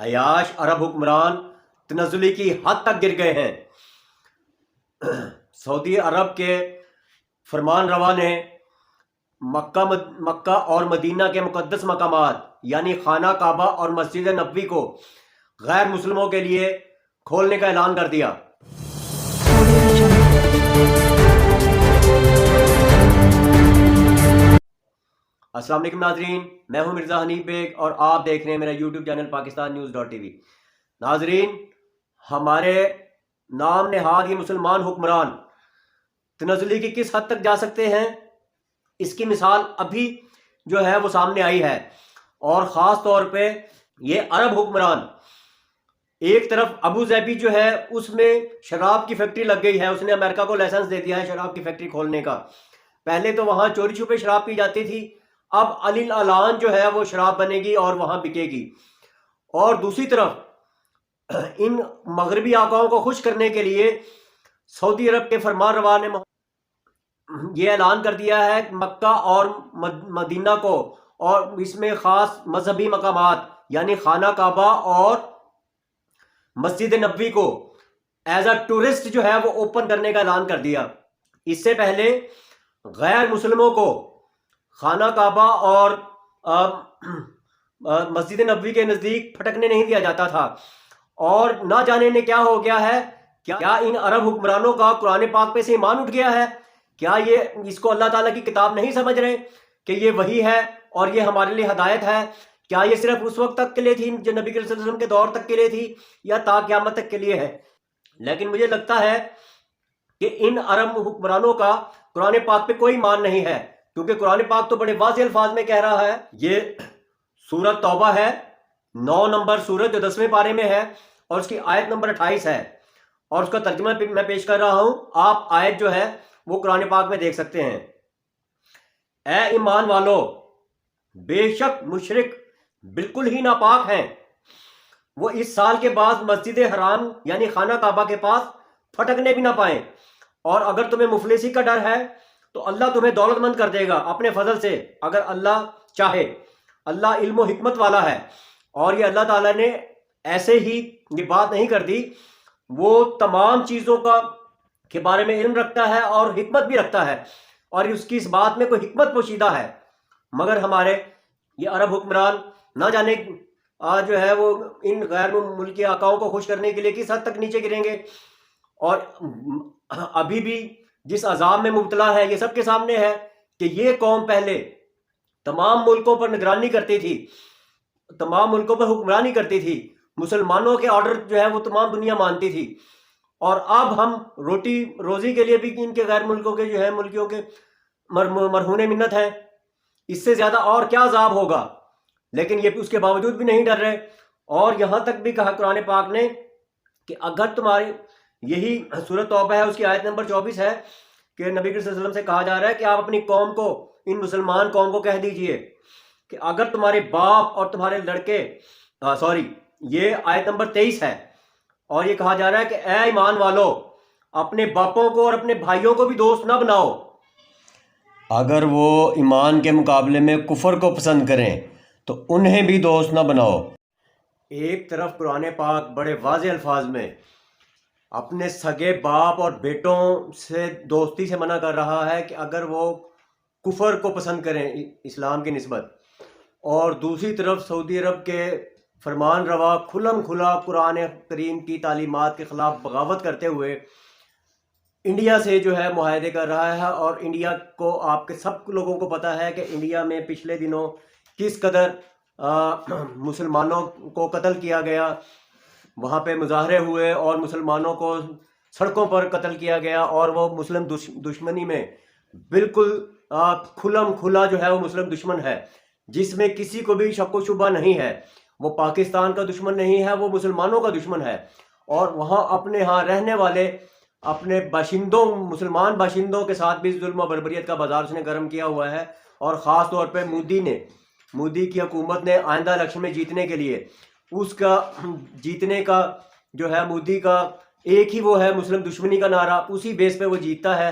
عیاش عرب حکمران تنزلی کی حد تک گر گئے ہیں۔ سعودی عرب کے فرمان روا نے مکہ اور مدینہ کے مقدس مقامات یعنی خانہ کعبہ اور مسجد نبوی کو غیر مسلموں کے لیے کھولنے کا اعلان کر دیا۔ السلام علیکم ناظرین، میں ہوں مرزا حنیف بیگ اور آپ دیکھ رہے ہیں میرا YouTube channel Pakistan news .tv۔ ناظرین، ہمارے نام نہاد یہ مسلمان حکمران تنزلی کی کس حد تک جا سکتے ہیں، اس کی مثال ابھی جو ہے وہ سامنے آئی ہے، اور خاص طور پہ یہ عرب حکمران۔ ایک طرف ابو ظبی جو ہے اس میں شراب کی فیکٹری لگ گئی ہے، اس نے امریکہ کو لائسنس دے دیا ہے شراب کی فیکٹری کھولنے کا۔ پہلے تو وہاں چوری چھپے شراب پی جاتی تھی، اب علی اعلان جو ہے وہ شراب بنے گی اور وہاں بکے گی۔ اور دوسری طرف ان مغربی آقاؤں کو خوش کرنے کے لیے سعودی عرب کے فرمان روا نے یہ اعلان کر دیا ہے کہ مکہ اور مدینہ کو، اور اس میں خاص مذہبی مقامات یعنی خانہ کعبہ اور مسجد نبوی کو ایز اے ٹورسٹ جو ہے وہ اوپن کرنے کا اعلان کر دیا۔ اس سے پہلے غیر مسلموں کو خانہ کعبہ اور مسجد نبوی کے نزدیک پھٹکنے نہیں دیا جاتا تھا، اور نہ جانے نے کیا ہو گیا ہے۔ کیا ان عرب حکمرانوں کا قرآن پاک پہ سے ایمان اٹھ گیا ہے؟ کیا یہ اس کو اللہ تعالیٰ کی کتاب نہیں سمجھ رہے کہ یہ وحی ہے اور یہ ہمارے لیے ہدایت ہے؟ کیا یہ صرف اس وقت تک کے لیے تھی جو نبی کریم صلی اللہ علیہ وسلم کے دور تک کے لیے تھی، یا تا قیامت تک کے لیے ہے؟ لیکن مجھے لگتا ہے کہ ان عرب حکمرانوں کا قرآن پاک پہ کوئی ایمان نہیں ہے، کیونکہ قرآن پاک تو بڑے واضح الفاظ میں کہہ رہا ہے۔ یہ سورۃ توبہ ہے، 9 نمبر سورت جو 10ویں پارے میں ہے، اور اس کی آیت نمبر 28 ہے، اور اس کا ترجمہ میں پیش کر رہا ہوں۔ آپ آیت جو ہے وہ قرآن پاک میں دیکھ سکتے ہیں۔ اے ایمان والو، بے شک مشرک بالکل ہی ناپاک ہیں، وہ اس سال کے بعد مسجد حرام یعنی خانہ کعبہ کے پاس پھٹکنے بھی نہ پائیں، اور اگر تمہیں مفلسی کا ڈر ہے تو اللہ تمہیں دولت مند کر دے گا اپنے فضل سے، اگر اللہ چاہے۔ اللہ علم و حکمت والا ہے، اور یہ اللہ تعالیٰ نے ایسے ہی یہ بات نہیں کر دی، وہ تمام چیزوں کے بارے میں علم رکھتا ہے اور حکمت بھی رکھتا ہے، اور اس کی اس بات میں کوئی حکمت پوشیدہ ہے۔ مگر ہمارے یہ عرب حکمران نہ جانے جو ہے وہ ان غیر ملکی آقاؤں کو خوش کرنے کے لیے کس حد تک نیچے گریں گے، اور ابھی بھی جس عذاب میں مبتلا ہے یہ سب کے سامنے ہے کہ یہ قوم پہلے تمام ملکوں پر نگرانی کرتی تھی، تمام ملکوں پر حکمرانی کرتی تھی، مسلمانوں کے آرڈر جو ہے وہ تمام دنیا مانتی تھی، اور اب ہم روٹی روزی کے لیے بھی ان کے غیر ملکوں کے جو ہے ملکیوں کے مرہون منت ہیں۔ اس سے زیادہ اور کیا عذاب ہوگا؟ لیکن یہ اس کے باوجود بھی نہیں ڈر رہے، اور یہاں تک بھی کہا قرآن پاک نے کہ اگر تمہاری یہی سورۃ توبہ ہے، اس کی آیت نمبر 24 ہے کہ نبی صلی اللہ علیہ وسلم سے کہا جا رہا ہے کہ آپ اپنی قوم کو، ان مسلمان قوم کو کہہ دیجئے کہ اگر تمہارے باپ اور تمہارے لڑکے یہ آیت نمبر 23 ہے، اور یہ کہا جا رہا ہے کہ اے ایمان والو، اپنے باپوں کو اور اپنے بھائیوں کو بھی دوست نہ بناؤ اگر وہ ایمان کے مقابلے میں کفر کو پسند کریں تو انہیں بھی دوست نہ بناؤ۔ ایک طرف قرآن پاک بڑے واضح الفاظ میں اپنے سگے باپ اور بیٹوں سے دوستی سے منع کر رہا ہے کہ اگر وہ کفر کو پسند کریں اسلام کی نسبت، اور دوسری طرف سعودی عرب کے فرمان روا کھلم کھلا قرآن کریم کی تعلیمات کے خلاف بغاوت کرتے ہوئے انڈیا سے جو ہے معاہدے کر رہا ہے، اور انڈیا کو آپ کے سب لوگوں کو پتہ ہے کہ انڈیا میں پچھلے دنوں کس قدر مسلمانوں کو قتل کیا گیا، وہاں پہ مظاہرے ہوئے اور مسلمانوں کو سڑکوں پر قتل کیا گیا، اور وہ مسلم دشمنی میں بالکل کھلم کھلا جو ہے وہ مسلم دشمن ہے، جس میں کسی کو بھی شک و شبہ نہیں ہے۔ وہ پاکستان کا دشمن نہیں ہے، وہ مسلمانوں کا دشمن ہے، اور وہاں اپنے ہاں رہنے والے اپنے باشندوں، مسلمان باشندوں کے ساتھ بھی ظلم و بربریت کا بازار اس نے گرم کیا ہوا ہے۔ اور خاص طور پہ مودی کی حکومت نے آئندہ الیکشن میں جیتنے کے لیے، اس کا جیتنے کا جو ہے مودی کا ایک ہی وہ ہے مسلم دشمنی کا نعرہ، اسی بیس پہ وہ جیتتا ہے،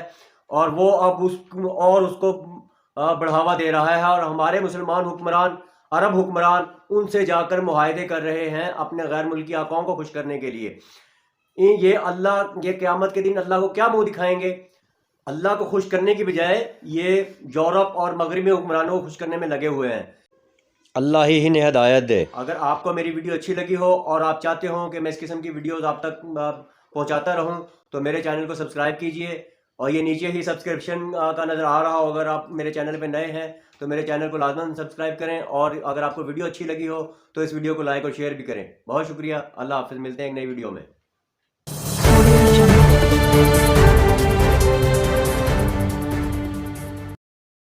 اور وہ اب اس کو بڑھاوا دے رہا ہے، اور ہمارے مسلمان حکمران عرب حکمران ان سے جا کر معاہدے کر رہے ہیں اپنے غیر ملکی آقاؤں کو خوش کرنے کے لیے. یہ قیامت کے دن اللہ کو کیا منہ دکھائیں گے؟ اللہ کو خوش کرنے کی بجائے یہ یورپ اور مغربی حکمرانوں کو خوش کرنے میں لگے ہوئے ہیں. اللہ ہی نے ہدایت دے. اگر آپ کو میری ویڈیو اچھی لگی ہو اور آپ چاہتے ہوں کہ میں اس قسم کی ویڈیوز آپ تک پہنچاتا رہوں تو میرے چینل کو سبسکرائب کیجئے، اور یہ نیچے ہی سبسکرپشن کا نظر آ رہا ہو. اگر آپ میرے چینل پہ نئے ہیں تو میرے چینل کو لازماً سبسکرائب کریں، اور اگر آپ کو ویڈیو اچھی لگی ہو تو اس ویڈیو کو لائک اور شیئر بھی کریں. بہت شکریہ. اللہ حافظ. ملتے ہیں ایک نئی ویڈیو میں.